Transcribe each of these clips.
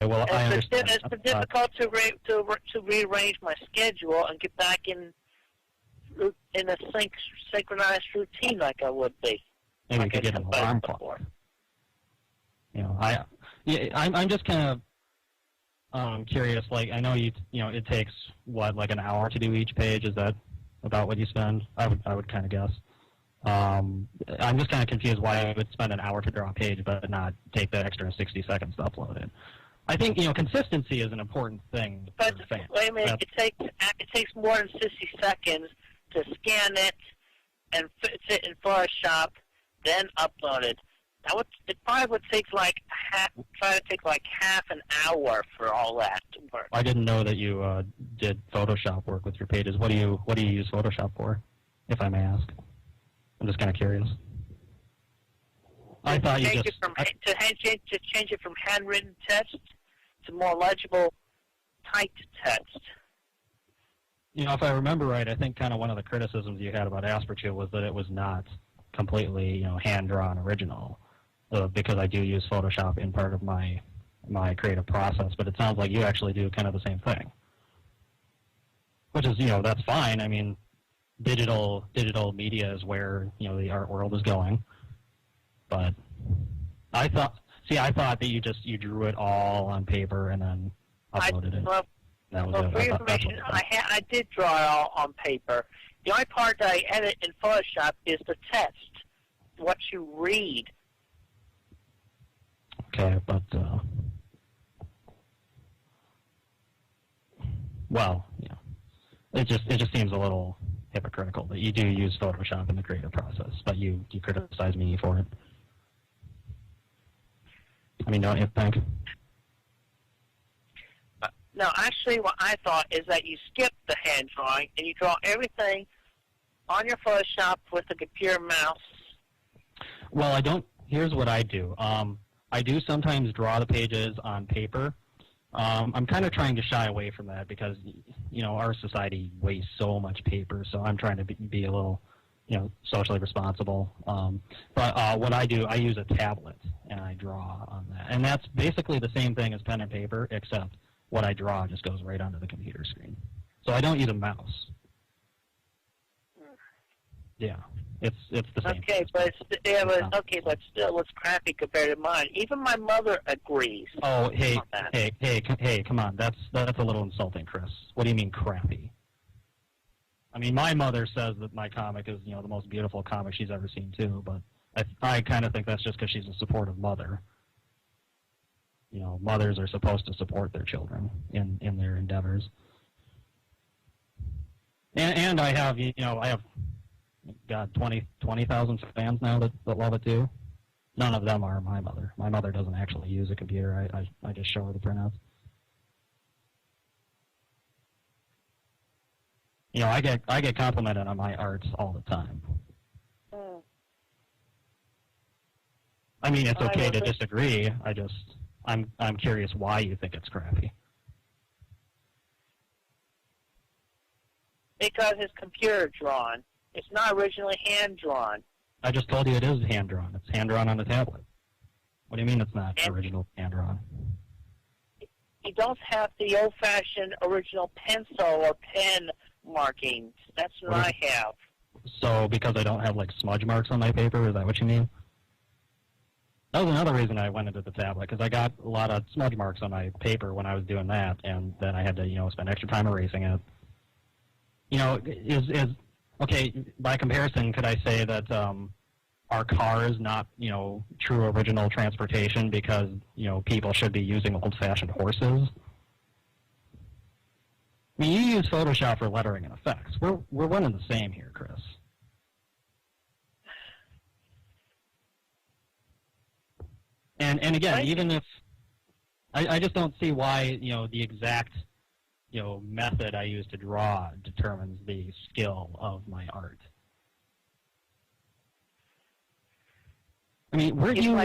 well, I understand. It's been difficult to rearrange my schedule and get back in a synchronized routine like I would be. Maybe you could get an alarm clock. You know, I'm just kind of curious. Like, I know it takes what, like an hour to do each page. Is that about what you spend? I would kind of guess. I'm just kind of confused why I would spend an hour to draw a page, but not take the extra 60 seconds to upload it. I think consistency is an important thing. But wait a minute, it takes more than 60 seconds to scan it and fit it in Photoshop, then upload it. It probably would take half an hour for all that to work. I didn't know that you did Photoshop work with your pages. What do you use Photoshop for, if I may ask? I'm just kind of curious. I thought change it from handwritten text to more legible typed text. If I remember right, I think kind of one of the criticisms you had about Asperture was that it was not completely, hand-drawn original, because I do use Photoshop in part of my creative process. But it sounds like you actually do kind of the same thing, which is, that's fine. I mean, digital media is where the art world is going. But I thought that you drew it all on paper and then uploaded it. That was for your information, I did draw it all on paper. The only part that I edit in Photoshop is the text, what you read. Okay, but it just seems a little hypocritical that you do use Photoshop in the creative process, but you criticize me for it. I mean, don't you think? No, actually what I thought is that you skip the hand drawing and you draw everything on your Photoshop with the computer mouse. Well, I don't. Here's what I do. I do sometimes draw the pages on paper. I'm kind of trying to shy away from that because, our society wastes so much paper, so I'm trying to be a little, socially responsible. But what I do, I use a tablet and I draw on that. And that's basically the same thing as pen and paper, except what I draw just goes right onto the computer screen. So I don't use a mouse. Yeah, it's the same. Okay, but still, it's crappy compared to mine. Even my mother agrees. Oh, hey, come on. That's a little insulting, Chris. What do you mean crappy? I mean, my mother says that my comic is, the most beautiful comic she's ever seen too. But I kind of think that's just because she's a supportive mother. Mothers are supposed to support their children in their endeavors. And I have, got 20,000 fans now that love it too. None of them are my mother. My mother doesn't actually use a computer. I just show her the printouts. I get complimented on my arts all the time. I mean, it's okay to disagree. I'm curious why you think it's crappy. Because it's computer drawn. It's not originally hand drawn. I just told you it is hand drawn. It's hand drawn on a tablet. What do you mean it's not original hand drawn? You don't have the old-fashioned original pencil or pen markings. That's what I have. So because I don't have smudge marks on my paper, is that what you mean? That was another reason I went into the tablet, because I got a lot of smudge marks on my paper when I was doing that, and then I had to, spend extra time erasing it. Okay, by comparison, could I say that are cars not, true original transportation because, people should be using old-fashioned horses? I mean, you use Photoshop for lettering and effects. We're one and the same here, Chris. And again, even if I just don't see why the exact method I use to draw determines the skill of my art. I mean, weren't you?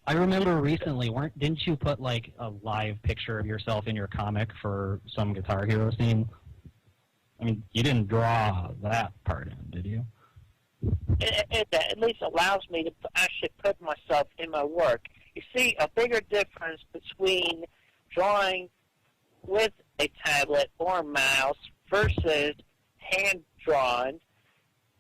I remember recently, didn't you put a live picture of yourself in your comic for some Guitar Hero scene? I mean, you didn't draw that part in, did you? It at least allows me to actually put myself in my work. you see a bigger difference between drawing with a tablet or a mouse versus hand-drawn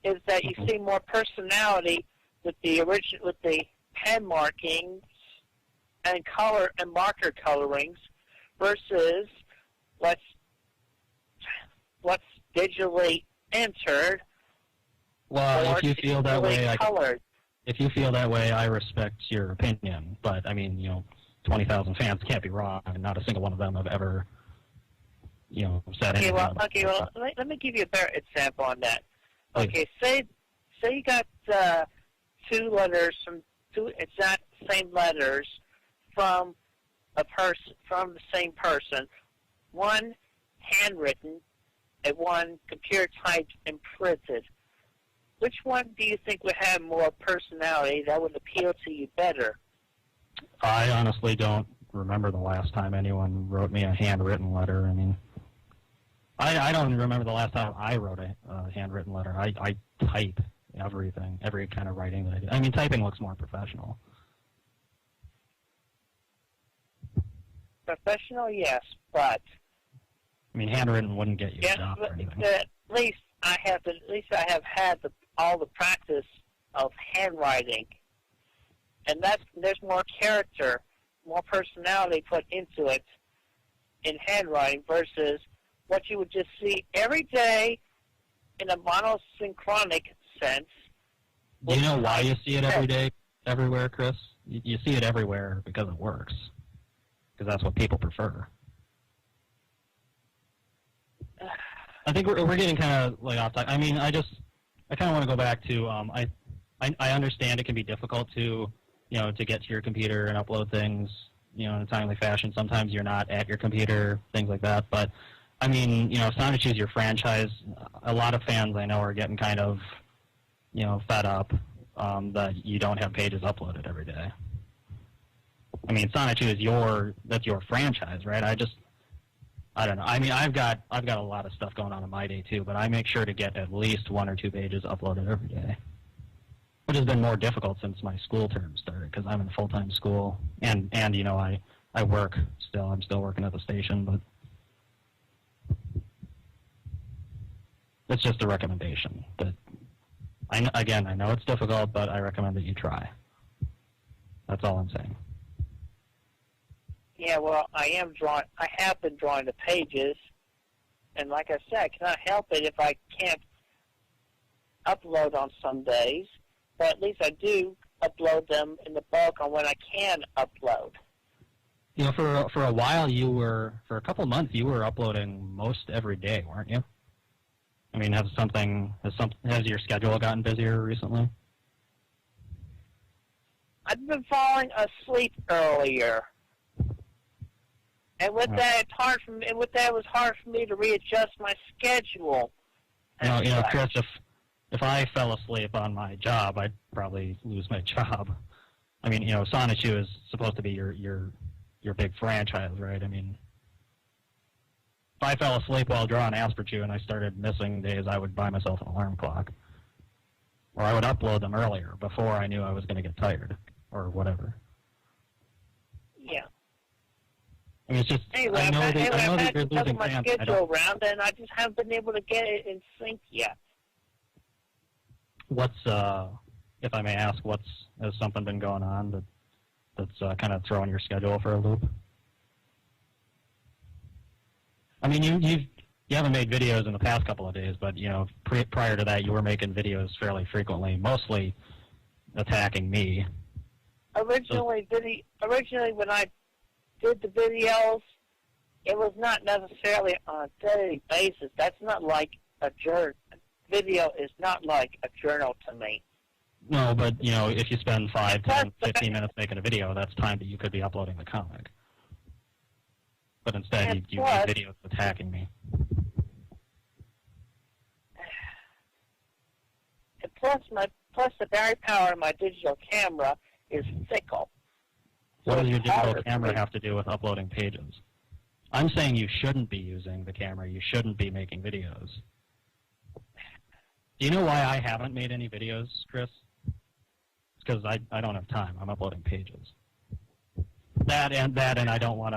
is that you see more personality with the pen markings and color and marker colorings versus what's digitally entered. Well, if you feel that way, colored. If you feel that way, I respect your opinion. But I mean, 20,000 fans can't be wrong, and not a single one of them have ever, said anything. Well, let me give you a better example on that. Please. Okay, say you got two letters from two exact same letters from the same person. One handwritten and one computer typed and printed. Which one do you think would have more personality that would appeal to you better? I honestly don't remember the last time anyone wrote me a handwritten letter. I mean, I don't remember the last time I wrote a handwritten letter. I type everything, every kind of writing that I do. I mean, typing looks more professional. Professional, yes, but I mean, handwritten wouldn't get you a job or anything. At least I have had all the practice of handwriting, and there's more character, more personality put into it in handwriting versus what you would just see every day in a monosynchronic sense. Do you know why you see it every day, everywhere, Chris? You see it everywhere because it works, because that's what people prefer. I think we're getting kind of like off topic. I mean, I kind of want to go back to I understand it can be difficult to to get to your computer and upload things in a timely fashion. Sometimes you're not at your computer, things like that. But I mean, Sonic is your franchise. A lot of fans I know are getting kind of fed up that you don't have pages uploaded every day. I mean, Sonic is that's your franchise, right? I don't know. I mean, I've got a lot of stuff going on in my day too, but I make sure to get at least 1 or 2 pages uploaded every day, which has been more difficult since my school term started because I'm in full-time school and I work still. I'm still working at the station, but it's just a recommendation. That I know it's difficult, but I recommend that you try. That's all I'm saying. Yeah, well, I have been drawing the pages, and like I said, I cannot help it if I can't upload on some days, but at least I do upload them in the bulk on when I can upload. For a while, for a couple months, you were uploading most every day, weren't you? I mean, has your schedule gotten busier recently? I've been falling asleep earlier. And with that, it was hard for me to readjust my schedule. Chris, if I fell asleep on my job, I'd probably lose my job. I mean, Sonic is supposed to be your big franchise, right? I mean, if I fell asleep while drawing Asperchu and I started missing days, I would buy myself an alarm clock, or I would upload them earlier before I knew I was going to get tired or whatever. Yeah. I mean, it's just, anyway, I know that you're losing my fans. schedule around, and I just haven't been able to get it in sync yet. What's, if I may ask, has something been going on that's kind of throwing your schedule for a loop? I mean, you haven't made videos in the past couple of days, but prior to that, you were making videos fairly frequently, mostly attacking me. Originally, when I did the videos, it was not necessarily on a daily basis. That's not like a journal. Video is not like a journal to me. No, but, if you spend 5, 10, 15 minutes making a video, that's time that you could be uploading the comic. But instead, you make videos attacking me. And plus the battery power of my digital camera is fickle. What does your digital camera have to do with uploading pages? I'm saying you shouldn't be using the camera. You shouldn't be making videos. Do you know why I haven't made any videos, Chris? It's because I don't have time. I'm uploading pages. that, and I don't want to